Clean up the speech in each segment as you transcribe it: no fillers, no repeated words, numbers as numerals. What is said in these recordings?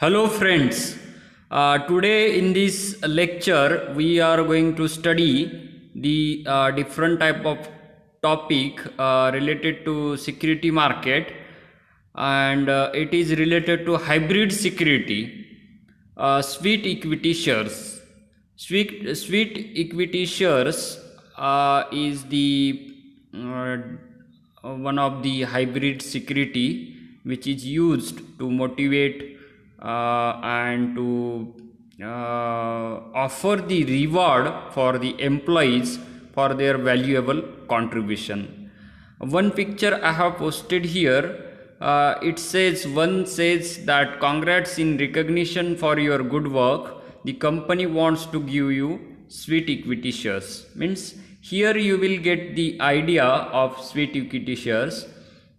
Hello friends. Today in this lecture we are going to study the different type of topic related to security market, and it is related to hybrid security, sweet equity shares. Sweet equity shares is the uh, one of the hybrid security which is used to motivate and to offer the reward for the employees for their valuable contribution. One picture I have posted here. It says, one says that congrats in recognition for your good work. The company wants to give you sweet equity shares. Means here you will get the idea of sweet equity shares,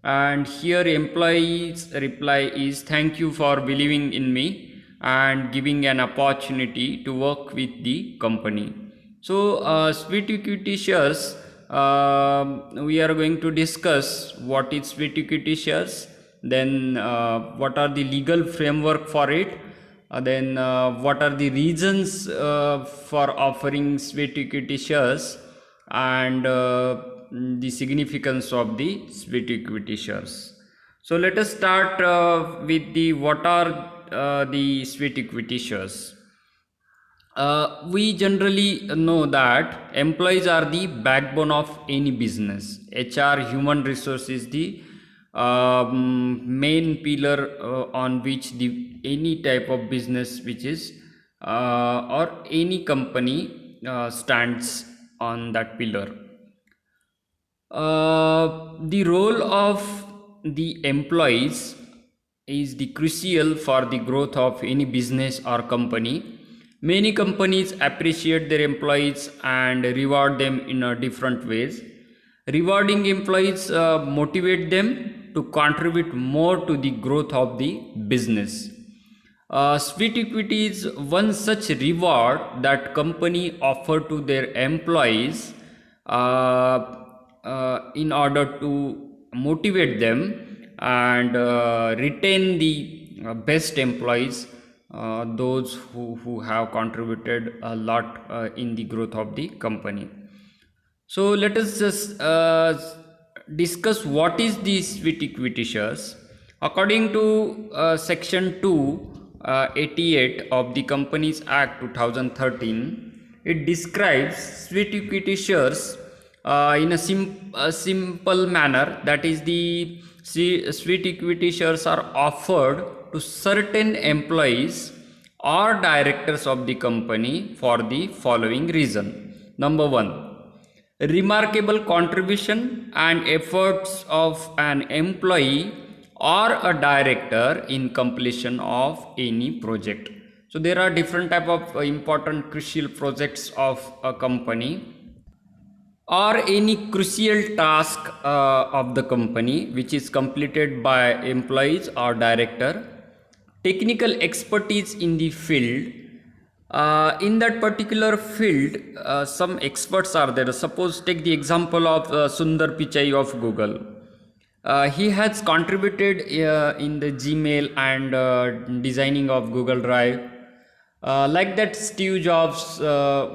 and here employees reply is, thank you for believing in me and giving an opportunity to work with the company. So sweet equity shares, we are going to discuss what is sweet equity shares, then what are the legal framework for it, then what are the reasons for offering sweet equity shares, and the significance of the sweet equity shares. So let us start with the what are the sweet equity shares. We generally know that employees are the backbone of any business. HR, human resource, is the main pillar on which the any type of business which is or any company stands on that pillar. The role of the employees is the crucial for the growth of any business or company. Many companies appreciate their employees and reward them in a different ways. Rewarding employees motivate them to contribute more to the growth of the business. Sweet equity is one such reward that company offer to their employees in order to motivate them and retain the best employees, those who have contributed a lot in the growth of the company. So let us just discuss what is the sweet equity shares. According to section 288 of the Companies Act 2013, it describes sweet equity shares in a simple manner. That is, the sweet equity shares are offered to certain employees or directors of the company for the following reason. Number one, remarkable contribution and efforts of an employee or a director in completion of any project. So there are different type of important crucial projects of a company or any crucial task of the company which is completed by employees or director. Technical expertise in the field, in that particular field, some experts are there. Suppose take the example of Sundar Pichai of Google. He has contributed in the Gmail and designing of Google Drive. Like that, Steve Jobs,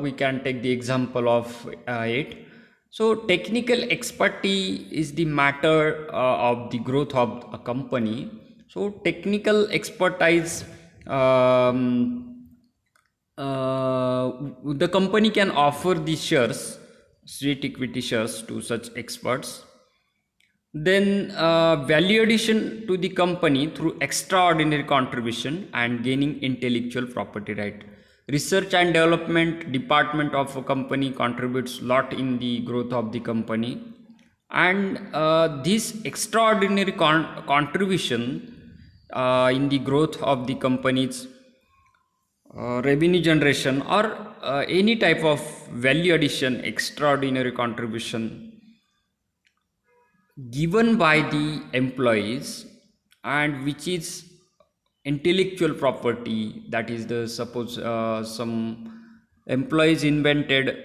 we can take the example of it. So technical expertise is the matter of the growth of a company. So technical expertise, the company can offer the shares, sweet equity shares, to such experts. Then value addition to the company through extraordinary contribution and gaining intellectual property right. Research and development department of a company contributes lot in the growth of the company, and this extraordinary contribution in the growth of the company's revenue generation or any type of value addition, extraordinary contribution given by the employees, and which is intellectual property. That is, the suppose some employees invented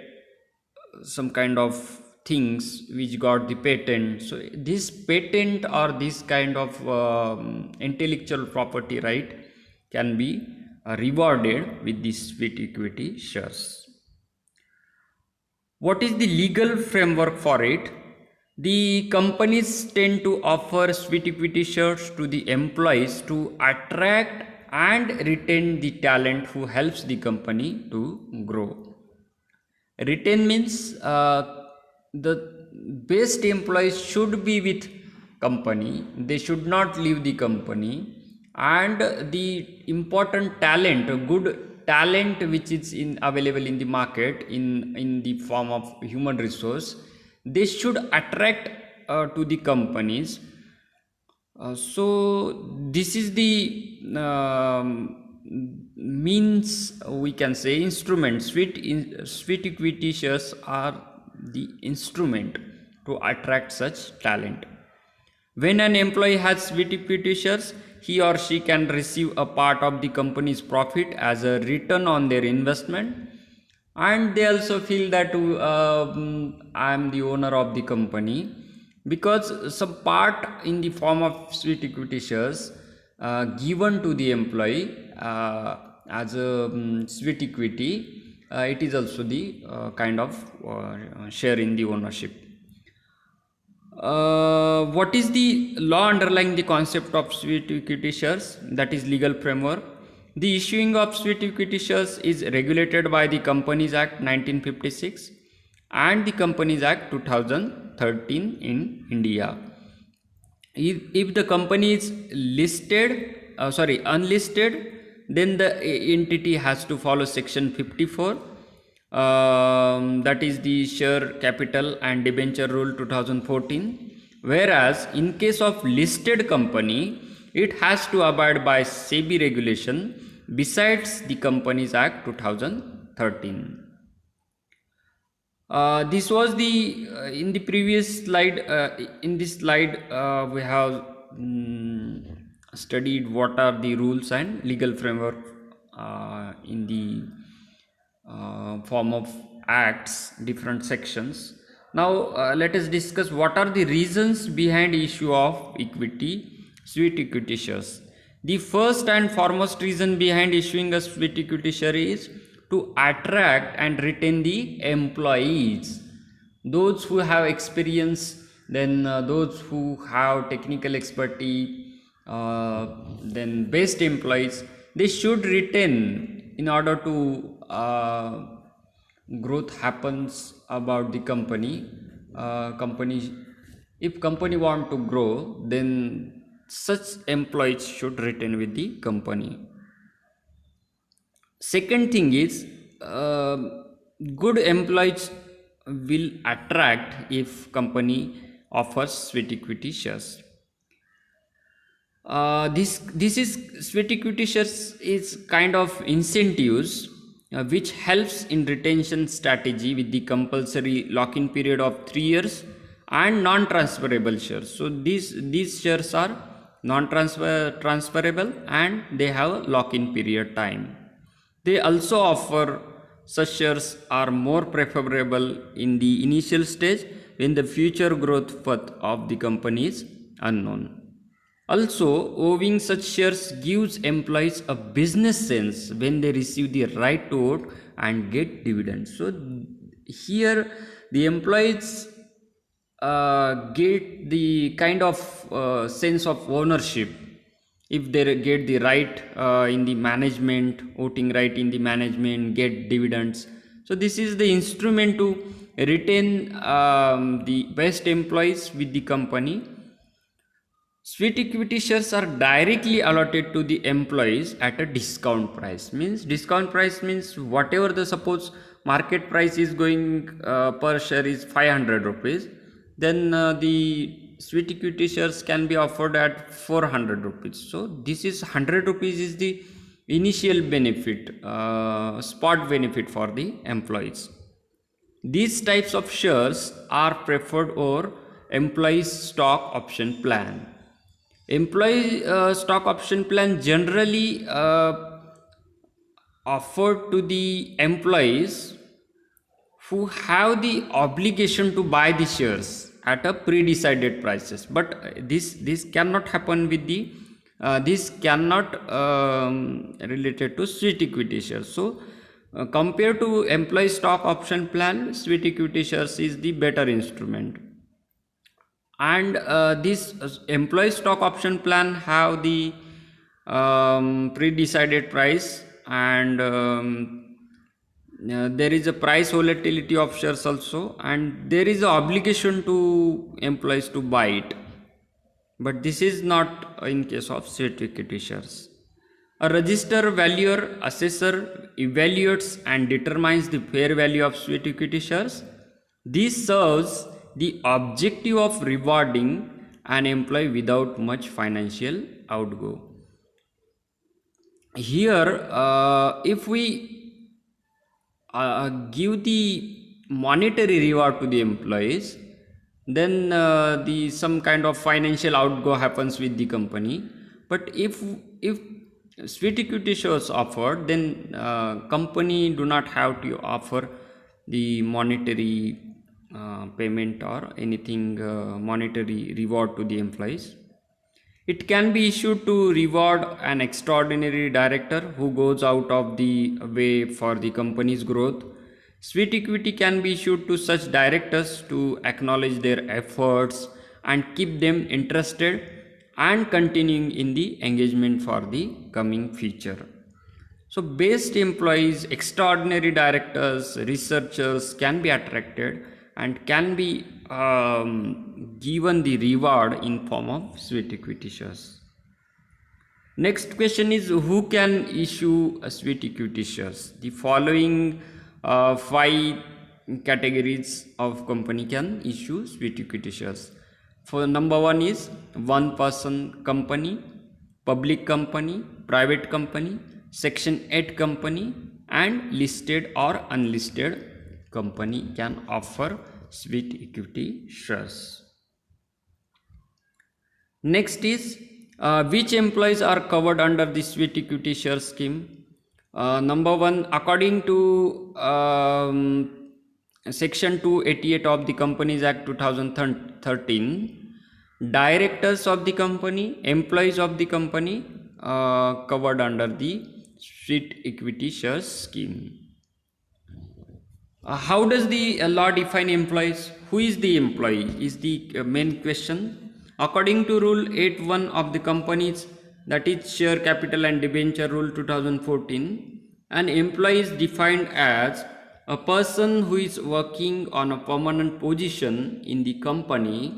some kind of things which got the patent. So this patent or this kind of intellectual property right can be rewarded with the sweet equity shares. What is the legal framework for it? The companies tend to offer sweet equity shares to the employees to attract and retain the talent who helps the company to grow. Retain means the best employees should be with company, they should not leave the company, and the important talent, good talent which is available in the market in the form of human resource, they should attract to the companies. So this is the means, we can say instrument. Sweet equity shares are the instrument to attract such talent. When an employee has sweet equity shares, he or she can receive a part of the company's profit as a return on their investment, and they also feel that I am the owner of the company, because some part in the form of sweet equity shares given to the employee as a sweet equity, it is also the kind of share in the ownership. What is the law underlying the concept of sweet equity shares? That is legal framework. The issuing of sweet equity shares is regulated by the Companies Act 1956 and the Companies Act 2013 in India. If the company is unlisted, then the entity has to follow section 54, that is the share capital and debenture rule 2014. Whereas in case of listed company, it has to abide by SEBI regulation besides the Companies Act 2013. This was the in the previous slide. In this slide we have studied what are the rules and legal framework in the form of acts, different sections. Now let us discuss what are the reasons behind issue of sweet equity shares. The first and foremost reason behind issuing a sweet equity share is to attract and retain the employees, those who have experience, then those who have technical expertise, then best employees, they should retain in order to growth happens about the company. If company want to grow, then such employees should retain with the company. Second thing is, good employees will attract if company offers sweet equity shares. This is sweet equity shares is kind of incentives which helps in retention strategy with the compulsory lock-in period of 3 years and non-transferable shares. So these shares are non-transferable and they have lock-in period time. They also offer such shares are more preferable in the initial stage when the future growth path of the company is unknown. Also, owning such shares gives employees a business sense when they receive the right to vote and get dividends. So here the employees get the kind of sense of ownership if they get the right in the management, voting right in the management, get dividends. So this is the instrument to retain the best employees with the company. Sweet equity shares are directly allotted to the employees at a discount price. Discount price means whatever the suppose market price is going per share is 500 rupees, then the sweet equity shares can be offered at 400 rupees. So this is 100 rupees is the initial benefit, spot benefit for the employees. These types of shares are preferred over employees stock option plan. Employee stock option plan generally offered to the employees who have the obligation to buy the shares at a pre-decided prices, but this cannot happen with the this cannot related to sweet equity shares. So compared to employee stock option plan, sweet equity shares is the better instrument. And this employee stock option plan have the pre-decided price, and there is a price volatility of shares also, and there is a obligation to employees to buy it, but this is not in case of sweet equity shares. A register valuer assessor evaluates and determines the fair value of sweet equity shares. This serves the objective of rewarding an employee without much financial outgo. Here, if we give the monetary reward to the employees, then the some kind of financial outgo happens with the company. But if sweet equity shares offered, then company do not have to offer the monetary payment or anything monetary reward to the employees. It can be issued to reward an extraordinary director who goes out of the way for the company's growth. Sweet equity can be issued to such directors to acknowledge their efforts and keep them interested and continuing in the engagement for the coming future. So best employees, extraordinary directors, researchers can be attracted and can be given the reward in form of sweet equity shares. Next question is, who can issue a sweet equity shares? The following 5 categories of company can issue sweet equity shares. For number 1 is one person company, public company, private company, section 8 company, and listed or unlisted company can offer sweet equity shares. Next is which employees are covered under the sweet equity share scheme? Number 1, according to section 288 of the Companies Act 2013, directors of the company, employees of the company covered under the sweet equity shares scheme. How does the law define employees? Who is the employee is the main question. According to Rule 8.1 of the Companies, that is Share Capital and Debenture Rule 2014, an employee is defined as a person who is working on a permanent position in the company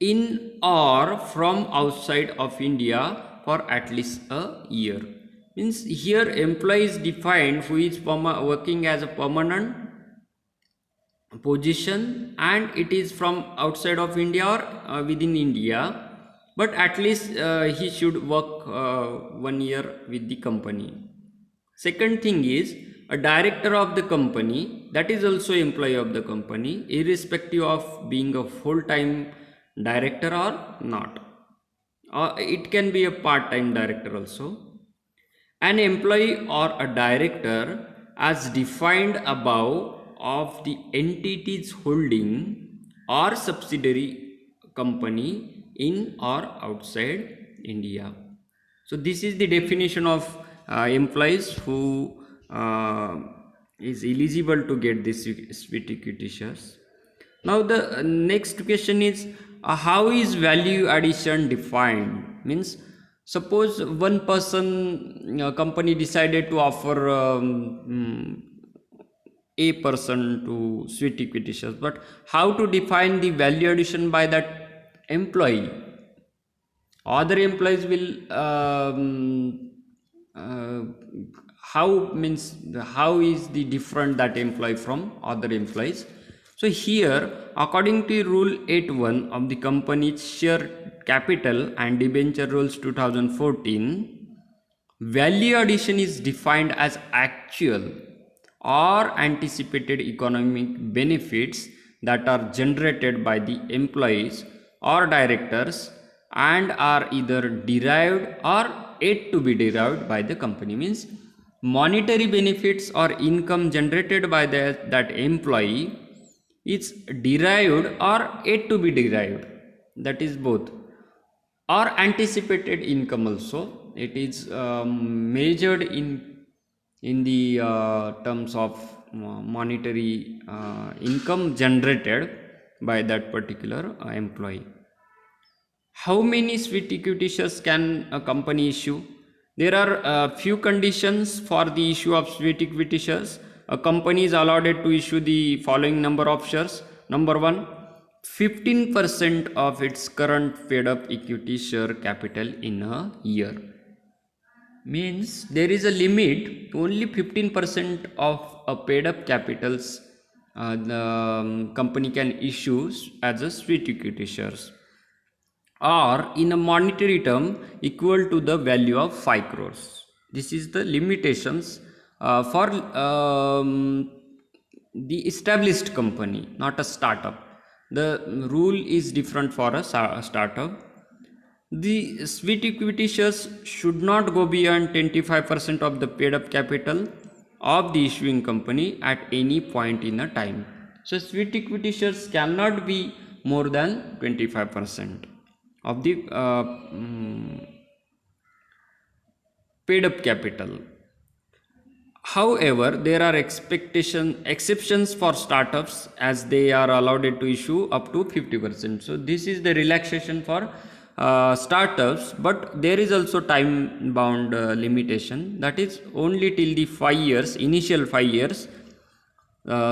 in or from outside of India for at least a year. Means here employee is defined who is working as a permanent position, and it is from outside of India or within India, but at least he should work 1 year with the company. Second thing is a director of the company, that is also employee of the company, irrespective of being a full-time director or not. It can be a part-time director also. An employee or a director as defined above of the entity's holding or subsidiary company in or outside India. So this is the definition of employees who is eligible to get this sweet equity shares. Now the next question is, how is value addition defined? Means suppose one person company decided to offer a person to sweet equity shares, but how to define the value addition by that employee? Other employees will how is the different that employee from other employees? So here, according to Rule 8.1 of the Company's Share Capital and Debenture Rules 2014, value addition is defined as actual or anticipated economic benefits that are generated by the employees or directors and are either derived or yet to be derived by the company. Means monetary benefits or income generated by that employee is derived or yet to be derived, that is both. or anticipated income also. It is measured in the terms of monetary income generated by that particular employee. How many sweet equity shares can a company issue? There are few conditions for the issue of sweet equity shares. A company is allowed to issue the following number of shares. Number one, 15% of its current paid up equity share capital in a year. Means there is a limit, only 15% of a paid up capitals the company can issue as a sweet equity shares, or in a monetary term equal to the value of 5 crores. This is the limitations for the established company, not a startup. The rule is different for a startup. The sweet equity shares should not go beyond 25% of the paid up capital of the issuing company at any point in a time. So sweet equity shares cannot be more than 25% of the paid up capital. However, there are exceptions for startups, as they are allowed to issue up to 50%. So this is the relaxation for startups, but there is also time bound limitation, that is only till the 5 years, initial 5 years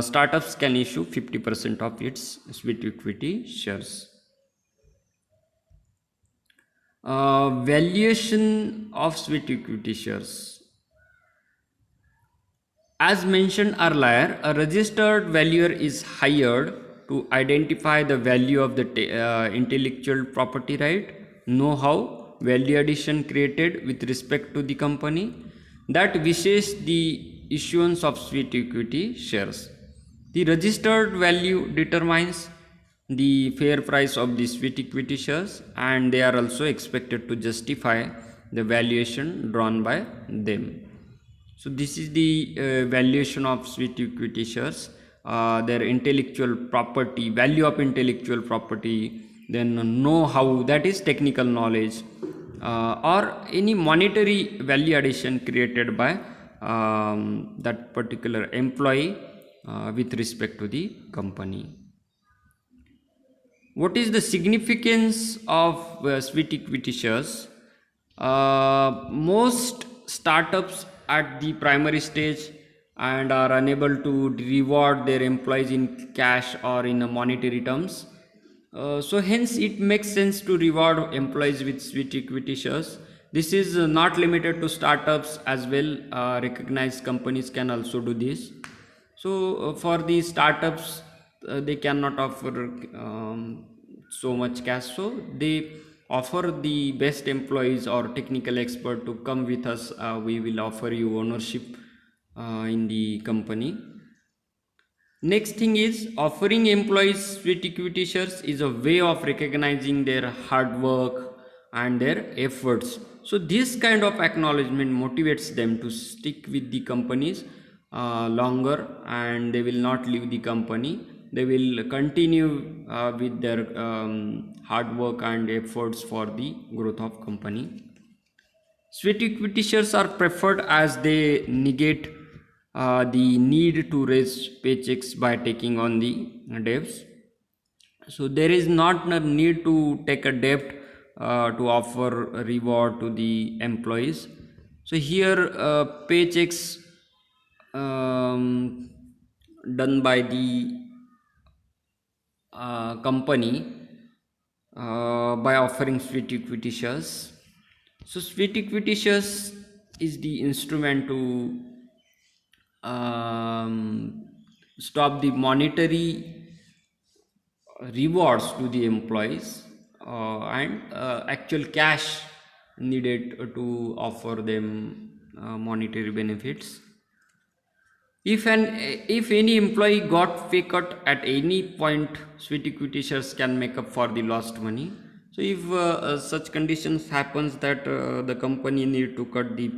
startups can issue 50% of its sweet equity shares. Valuation of sweet equity shares. As mentioned earlier, a registered valuer is hired to identify the value of the intellectual property right, know-how, value addition created with respect to the company that wishes the issuance of sweet equity shares. The registered value determines the fair price of the sweet equity shares, and they are also expected to justify the valuation drawn by them. So this is the valuation of sweet equity shares, their intellectual property, value of intellectual property, then know-how, that is technical knowledge, or any monetary value addition created by that particular employee with respect to the company. What is the significance of sweet equity shares? Most startups at the primary stage and are unable to reward their employees in cash or in monetary terms. So hence it makes sense to reward employees with sweet equity shares. This is not limited to startups as well. Recognized companies can also do this. So for the startups, they cannot offer so much cash, so they offer the best employees or technical expert to come with us. We will offer you ownership in the company. Next thing is, offering employees sweet equity shares is a way of recognizing their hard work and their efforts. So this kind of acknowledgement motivates them to stick with the companies longer, and they will not leave the company. They will continue with their hard work and efforts for the growth of company. Sweet equity shares are preferred as they negate the need to raise paychecks by taking on the debts. So there is not a need to take a debt to offer a reward to the employees. So here paychecks done by the company by offering sweet equity shares. So sweet equity shares is the instrument to stop the monetary rewards to the employees and actual cash needed to offer them monetary benefits. If any employee got pay cut at any point, sweet equity shares can make up for the lost money. So if such conditions happens that the company need to cut the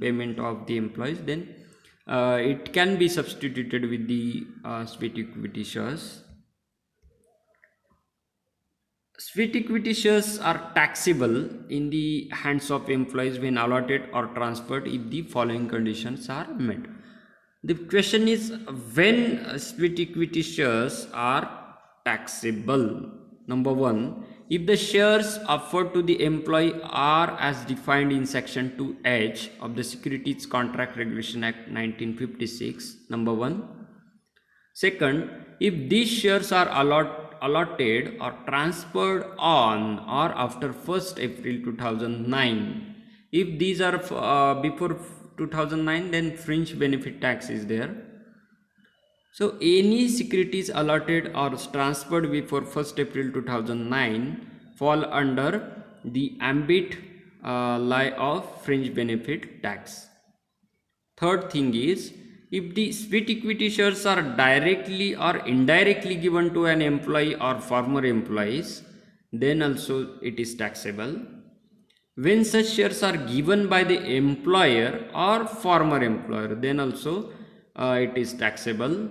payment of the employees, then it can be substituted with the sweet equity shares. Sweet equity shares are taxable in the hands of employees when allotted or transferred if the following conditions are met. The question is when sweet equity shares are taxable. Number one, if the shares offered to the employee are as defined in section 2H of the Securities Contract Regulation Act 1956. Number one. Second, if these shares are allotted or transferred on or after 1st April 2009, if these are before 2009, then fringe benefit tax is there. So any securities allotted or transferred before 1st April 2009 fall under the ambit lie of fringe benefit tax. Third thing is, if the sweet equity shares are directly or indirectly given to an employee or former employees, then also it is taxable. When such shares are given by the employer or former employer, then also it is taxable.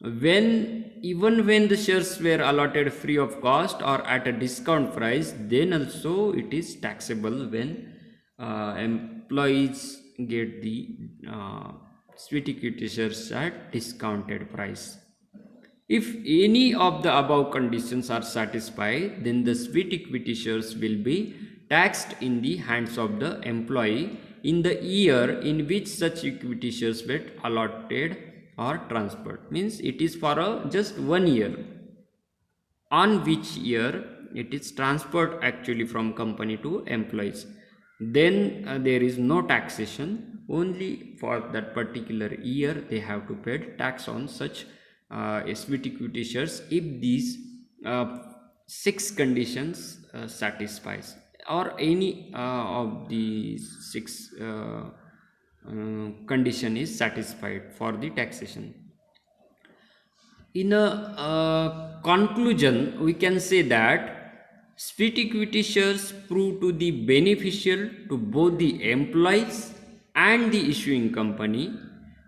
Even when the shares were allotted free of cost or at a discount price, then also it is taxable when employees get the sweet equity shares at discounted price. If any of the above conditions are satisfied, then the sweet equity shares will be taxed in the hands of the employee in the year in which such equity shares were allotted or transferred. Means it is for just 1 year, on which year it is transferred actually from company to employees. Then there is no taxation. Only for that particular year they have to pay tax on such sweet equity shares if these 6 conditions satisfies, or any of the 6 condition is satisfied for the taxation. In a conclusion, we can say that sweet equity shares prove to be beneficial to both the employees and the issuing company.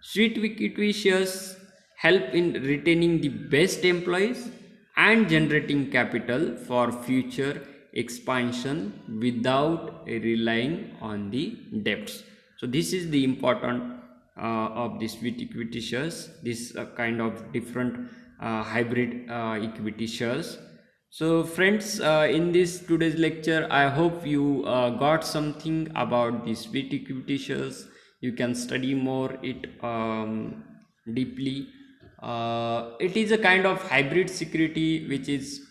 Sweet equity shares help in retaining the best employees and generating capital for future expansion without relying on the debts. So this is the important of the sweet equity shares, this kind of different hybrid equity shares. So friends, in this today's lecture, I hope you got something about the sweet equity shares. You can study more it deeply. It is a kind of hybrid security which is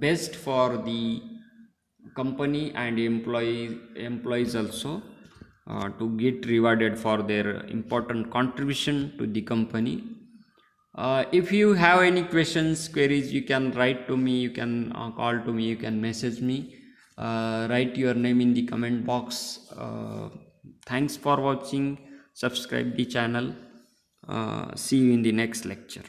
best for the company and employees also to get rewarded for their important contribution to the company. If you have any questions, queries, you can write to me, you can call to me, you can message me, write your name in the comment box. Thanks for watching. Subscribe the channel. See you in the next lecture.